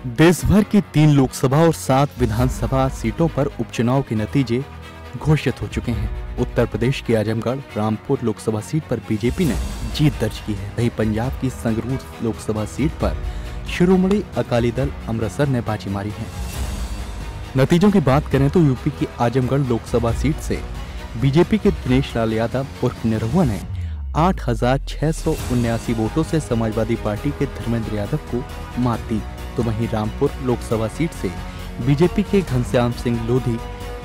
देश भर की 3 लोकसभा और 7 विधानसभा सीटों पर उपचुनाव के नतीजे घोषित हो चुके हैं। उत्तर प्रदेश के आजमगढ़ रामपुर लोकसभा सीट पर बीजेपी ने जीत दर्ज की है। वहीं पंजाब की संगरूर लोकसभा सीट पर शिरोमणि अकाली दल अमृतसर ने बाजी मारी है। नतीजों की बात करें तो यूपी की आजमगढ़ लोकसभा सीट से बीजेपी के दिनेश लाल यादव उर्फ निरहुआ ने 8,679 वोटों से समाजवादी पार्टी के धर्मेंद्र यादव को मात दी। तो वहीं रामपुर लोकसभा सीट से बीजेपी के घनश्याम सिंह लोधी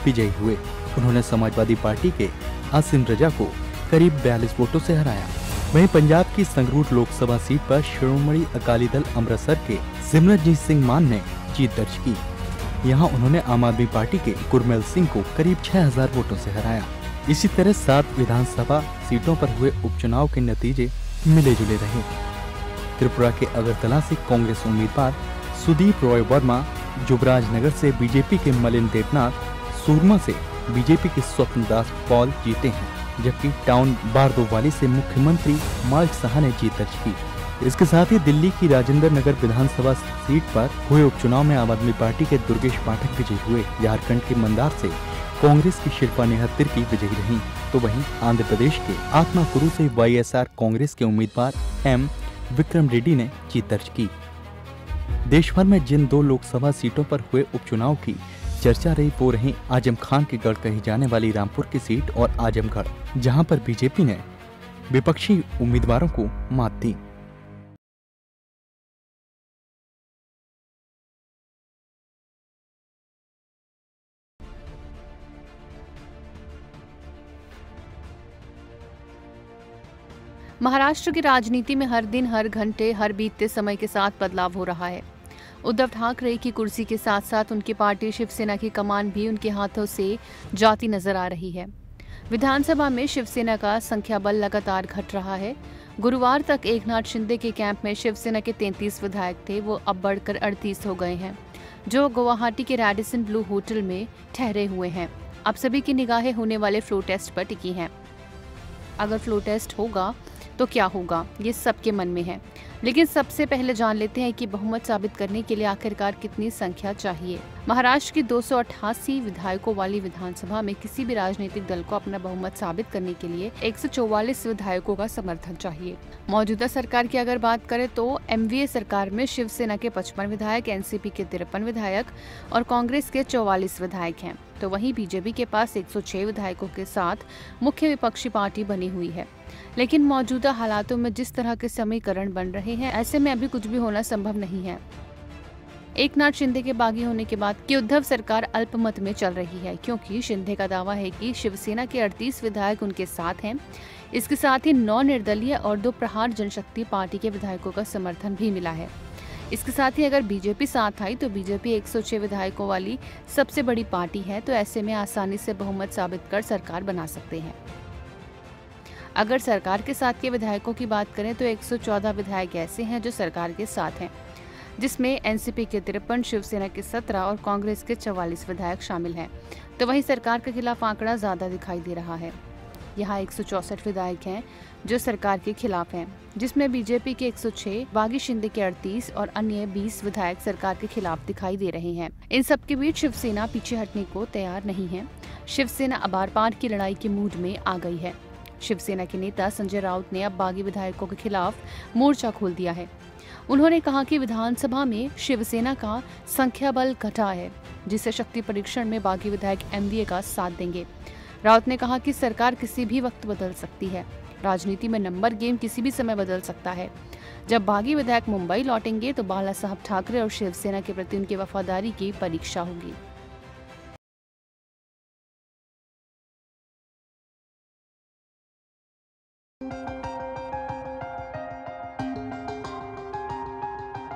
विजयी हुए। उन्होंने समाजवादी पार्टी के आसिम रजा को करीब 42 वोटों से हराया। वहीं पंजाब की संगरूर लोकसभा सीट पर शिरोमणि अकाली दल अमृतसर के सिमरनजीत सिंह मान ने जीत दर्ज की। यहां उन्होंने आम आदमी पार्टी के गुरमेल सिंह को करीब 6,000 वोटों से हराया। इसी तरह 7 विधानसभा सीटों पर हुए उपचुनाव के नतीजे मिले जुले रहे। त्रिपुरा के अगरतला से कांग्रेस उम्मीदवार सुदीप रॉय वर्मा, जुबराजनगर से बीजेपी के मलिन देवनाथ, सूरमा से बीजेपी के स्वप्न दास पॉल जीते हैं, जबकि टाउन बारदोवाली से मुख्यमंत्री मार्क साहा ने जीत दर्ज की। इसके साथ ही दिल्ली की राजेंद्र नगर विधानसभा सीट पर हुए उपचुनाव में आम आदमी पार्टी के दुर्गेश पाठक विजयी हुए। झारखंड के मंदार से कांग्रेस की शिल्पा नेहा तिर्की विजयी रही। तो वहीं आंध्र प्रदेश के आत्माकुरु से वाईएसआर कांग्रेस के उम्मीदवार एम विक्रम रेड्डी ने जीत दर्ज की। देश भर में जिन 2 लोकसभा सीटों पर हुए उपचुनाव की चर्चा रही वो रही आजम खान के गढ़ कही जाने वाली रामपुर की सीट और आजमगढ़, जहां पर बीजेपी ने विपक्षी उम्मीदवारों को मात दी। महाराष्ट्र की राजनीति में हर दिन, हर घंटे, हर बीतते समय के साथ बदलाव हो रहा है। उद्धव ठाकरे की कुर्सी के साथ साथ उनकी पार्टी शिवसेना की कमान भी उनके हाथों से जाती नजर आ रही है। विधानसभा में शिवसेना का संख्या बल लगातार घट रहा है। गुरुवार तक एकनाथ शिंदे के कैंप में शिवसेना के 33 विधायक थे, वो अब बढ़कर 38 हो गए हैं, जो गुवाहाटी के रेडिसन ब्लू होटल में ठहरे हुए हैं। अब सभी की निगाहें होने वाले फ्लो टेस्ट पर टिकी हैं। अगर फ्लो टेस्ट होगा तो क्या होगा, ये सबके मन में है। लेकिन सबसे पहले जान लेते हैं कि बहुमत साबित करने के लिए आखिरकार कितनी संख्या चाहिए। महाराष्ट्र की 288 विधायकों वाली विधानसभा में किसी भी राजनीतिक दल को अपना बहुमत साबित करने के लिए 144 विधायकों का समर्थन चाहिए। मौजूदा सरकार की अगर बात करें तो एमवीए सरकार में शिवसेना के 55 विधायक, एनसीपी के 53 विधायक और कांग्रेस के 44 विधायक हैं। तो वहीं बीजेपी के पास 106 विधायकों के साथ मुख्य विपक्षी पार्टी बनी हुई है। लेकिन मौजूदा हालातों में जिस तरह के समीकरण बन रहे हैं, ऐसे में अभी कुछ भी होना संभव नहीं है। एकनाथ शिंदे के बागी होने के बाद की उद्धव सरकार अल्पमत में चल रही है, क्योंकि शिंदे का दावा है कि शिवसेना के 38 विधायक उनके साथ हैं। इसके साथ ही 9 निर्दलीय और 2 प्रहार जनशक्ति पार्टी के विधायकों का समर्थन भी मिला है। इसके साथ ही अगर बीजेपी साथ आई तो बीजेपी 106 विधायकों वाली सबसे बड़ी पार्टी है, तो ऐसे में आसानी से बहुमत साबित कर सरकार बना सकते हैं। अगर सरकार के साथ के विधायकों की बात करें तो 114 विधायक ऐसे हैं जो सरकार के साथ हैं, जिसमें एनसीपी के 53, शिवसेना के 17 और कांग्रेस के 44 विधायक शामिल हैं। तो वहीं सरकार के खिलाफ आंकड़ा ज्यादा दिखाई दे रहा है। यहाँ 164 विधायक हैं जो सरकार के खिलाफ हैं, जिसमें बीजेपी के 106, बागी शिंदे के 38 और अन्य 20 विधायक सरकार के खिलाफ दिखाई दे रहे हैं। इन सबके बीच शिवसेना पीछे हटने को तैयार नहीं है। शिवसेना अब आर-पार की लड़ाई के मूड में आ गई है। शिवसेना के नेता संजय राउत ने अब बागी विधायकों के खिलाफ मोर्चा खोल दिया है। उन्होंने कहा कि विधानसभा में शिवसेना का संख्या बल घटा है, जिससे शक्ति परीक्षण में बागी विधायक एमवीए का साथ देंगे। राउत ने कहा कि सरकार किसी भी वक्त बदल सकती है। राजनीति में नंबर गेम किसी भी समय बदल सकता है। जब बागी विधायक मुंबई लौटेंगे तो बाला साहब ठाकरे और शिवसेना के प्रति उनकी वफादारी की परीक्षा होगी।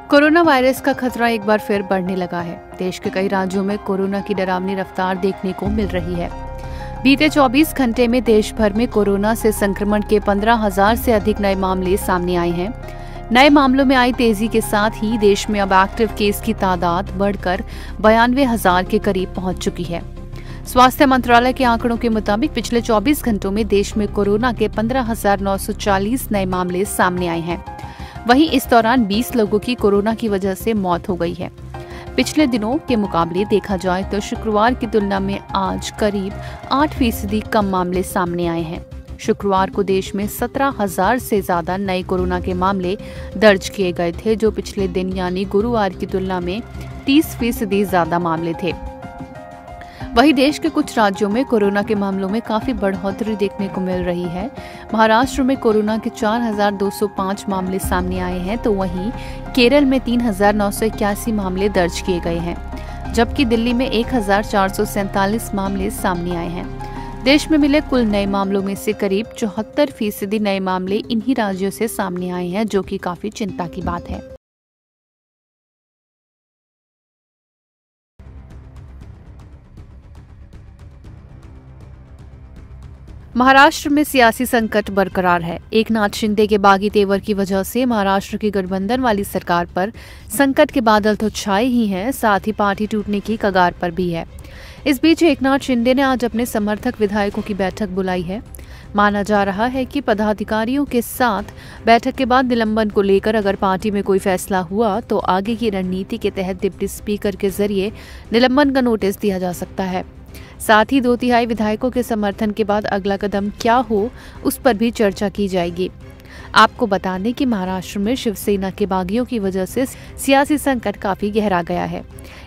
कोरोना वायरस का खतरा एक बार फिर बढ़ने लगा है। देश के कई राज्यों में कोरोना की डरावनी रफ्तार देखने को मिल रही है। बीते 24 घंटे में देश भर में कोरोना से संक्रमण के 15,000 से अधिक नए मामले सामने आए हैं। नए मामलों में आई तेजी के साथ ही देश में अब एक्टिव केस की तादाद बढ़कर 92,000 के करीब पहुंच चुकी है। स्वास्थ्य मंत्रालय के आंकड़ों के मुताबिक पिछले 24 घंटों में देश में कोरोना के 15,940 नए मामले सामने आए हैं। वहीं इस दौरान 20 लोगों की कोरोना की वजह से मौत हो गई है। पिछले दिनों के मुकाबले देखा जाए तो शुक्रवार की तुलना में आज करीब 8% कम मामले सामने आए हैं। शुक्रवार को देश में 17,000 से ज्यादा नए कोरोना के मामले दर्ज किए गए थे, जो पिछले दिन यानी गुरुवार की तुलना में 30% ज्यादा मामले थे। वहीं देश के कुछ राज्यों में कोरोना के मामलों में काफी बढ़ोतरी देखने को मिल रही है। महाराष्ट्र में कोरोना के 4,205 मामले सामने आए हैं, तो वहीं केरल में 3,981 मामले दर्ज किए गए हैं, जबकि दिल्ली में 1,447 मामले सामने आए हैं। देश में मिले कुल नए मामलों में से करीब 74% नए मामले इन्हीं राज्यों से सामने आए हैं, जो कि काफी चिंता की बात है। महाराष्ट्र में सियासी संकट बरकरार है। एकनाथ शिंदे के बागी तेवर की वजह से महाराष्ट्र की गठबंधन वाली सरकार पर संकट के बादल तो छाए ही हैं, साथ ही पार्टी टूटने की कगार पर भी है। इस बीच एकनाथ शिंदे ने आज अपने समर्थक विधायकों की बैठक बुलाई है। माना जा रहा है कि पदाधिकारियों के साथ बैठक के बाद निलंबन को लेकर अगर पार्टी में कोई फैसला हुआ तो आगे की रणनीति के तहत डिप्टी स्पीकर के जरिए निलंबन का नोटिस दिया जा सकता है। साथ ही 2/3 विधायकों के समर्थन के बाद अगला कदम क्या हो, उस पर भी चर्चा की जाएगी। आपको बता दें कि महाराष्ट्र में शिवसेना के बागियों की वजह से सियासी संकट काफी गहरा गया है।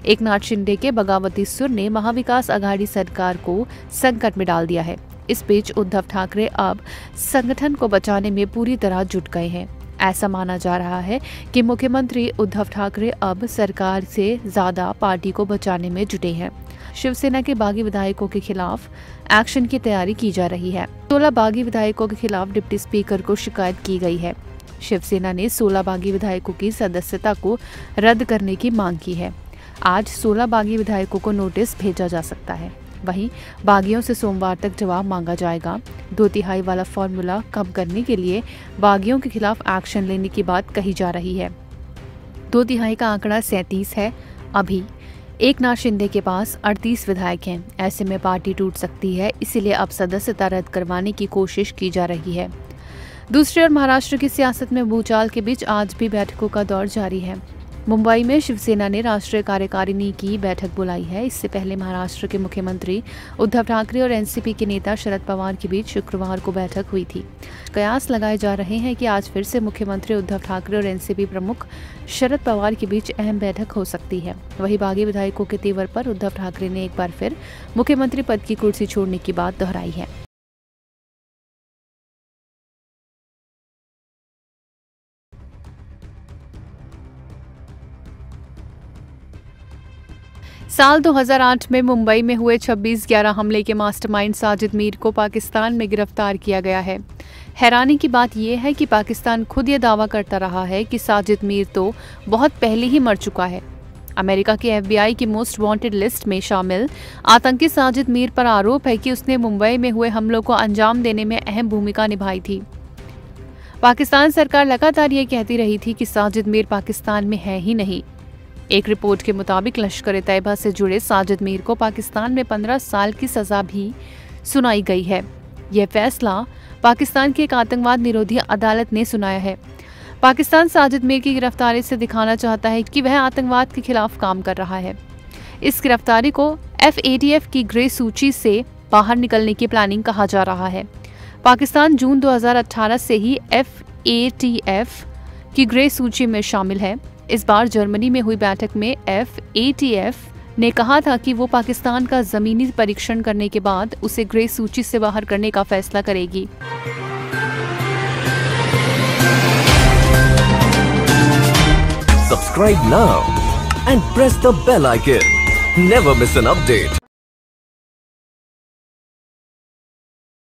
एकनाथ शिंदे के बगावती सुर ने महाविकास आघाड़ी सरकार को संकट में डाल दिया है। इस बीच उद्धव ठाकरे अब संगठन को बचाने में पूरी तरह जुट गए हैं। ऐसा माना जा रहा है कि मुख्यमंत्री उद्धव ठाकरे अब सरकार से ज्यादा पार्टी को बचाने में जुटे हैं। शिवसेना के बागी विधायकों के खिलाफ एक्शन की तैयारी की जा रही है। 16 बागी विधायकों के खिलाफ डिप्टी स्पीकर को शिकायत की गई है। शिवसेना ने 16 बागी विधायकों की सदस्यता को रद्द करने की मांग की है। आज 16 बागी विधायकों को नोटिस भेजा जा सकता है। वहीं बागियों से सोमवार तक जवाब मांगा जाएगा। 2/3 वाला फॉर्मूला कम करने के लिए बागियों के खिलाफ एक्शन लेने की बात कही जा रही है। 2/3 का आंकड़ा 37 है। अभी एकनाथ शिंदे के पास 38 विधायक हैं। ऐसे में पार्टी टूट सकती है, इसीलिए अब सदस्यता रद्द करवाने की कोशिश की जा रही है। दूसरी ओर महाराष्ट्र की सियासत में भूचाल के बीच आज भी बैठकों का दौर जारी है। मुंबई में शिवसेना ने राष्ट्रीय कार्यकारिणी की बैठक बुलाई है। इससे पहले महाराष्ट्र के मुख्यमंत्री उद्धव ठाकरे और एनसीपी के नेता शरद पवार के बीच शुक्रवार को बैठक हुई थी। कयास लगाए जा रहे हैं कि आज फिर से मुख्यमंत्री उद्धव ठाकरे और एनसीपी प्रमुख शरद पवार के बीच अहम बैठक हो सकती है। वहीं बागी विधायकों के तेवर पर उद्धव ठाकरे ने एक बार फिर मुख्यमंत्री पद की कुर्सी छोड़ने की बात दोहराई है। साल 2008 में मुंबई में हुए 26/11 हमले के मास्टरमाइंड साजिद मीर को पाकिस्तान में गिरफ्तार किया गया है। हैरानी की बात यह है कि पाकिस्तान खुद ये दावा करता रहा है कि साजिद मीर तो बहुत पहले ही मर चुका है। अमेरिका की FBI की मोस्ट वांटेड लिस्ट में शामिल आतंकी साजिद मीर पर आरोप है कि उसने मुंबई में हुए हमलों को अंजाम देने में अहम भूमिका निभाई थी। पाकिस्तान सरकार लगातार ये कहती रही थी कि साजिद मीर पाकिस्तान में है ही नहीं। एक रिपोर्ट के मुताबिक लश्कर-ए-तैयबा से जुड़े साजिद मीर को पाकिस्तान में 15 साल की सजा भी सुनाई गई है। यह फैसला पाकिस्तान की एक आतंकवाद निरोधी अदालत ने सुनाया है। पाकिस्तान साजिद मीर की गिरफ्तारी से दिखाना चाहता है कि वह आतंकवाद के खिलाफ काम कर रहा है। इस गिरफ्तारी को FATF की ग्रे सूची से बाहर निकलने की प्लानिंग कहा जा रहा है। पाकिस्तान जून 2018 से ही FATF की ग्रे सूची में शामिल है। इस बार जर्मनी में हुई बैठक में FATF ने कहा था कि वो पाकिस्तान का जमीनी परीक्षण करने के बाद उसे ग्रे सूची से बाहर करने का फैसला करेगी। Subscribe now and press the bell icon. Never miss an update.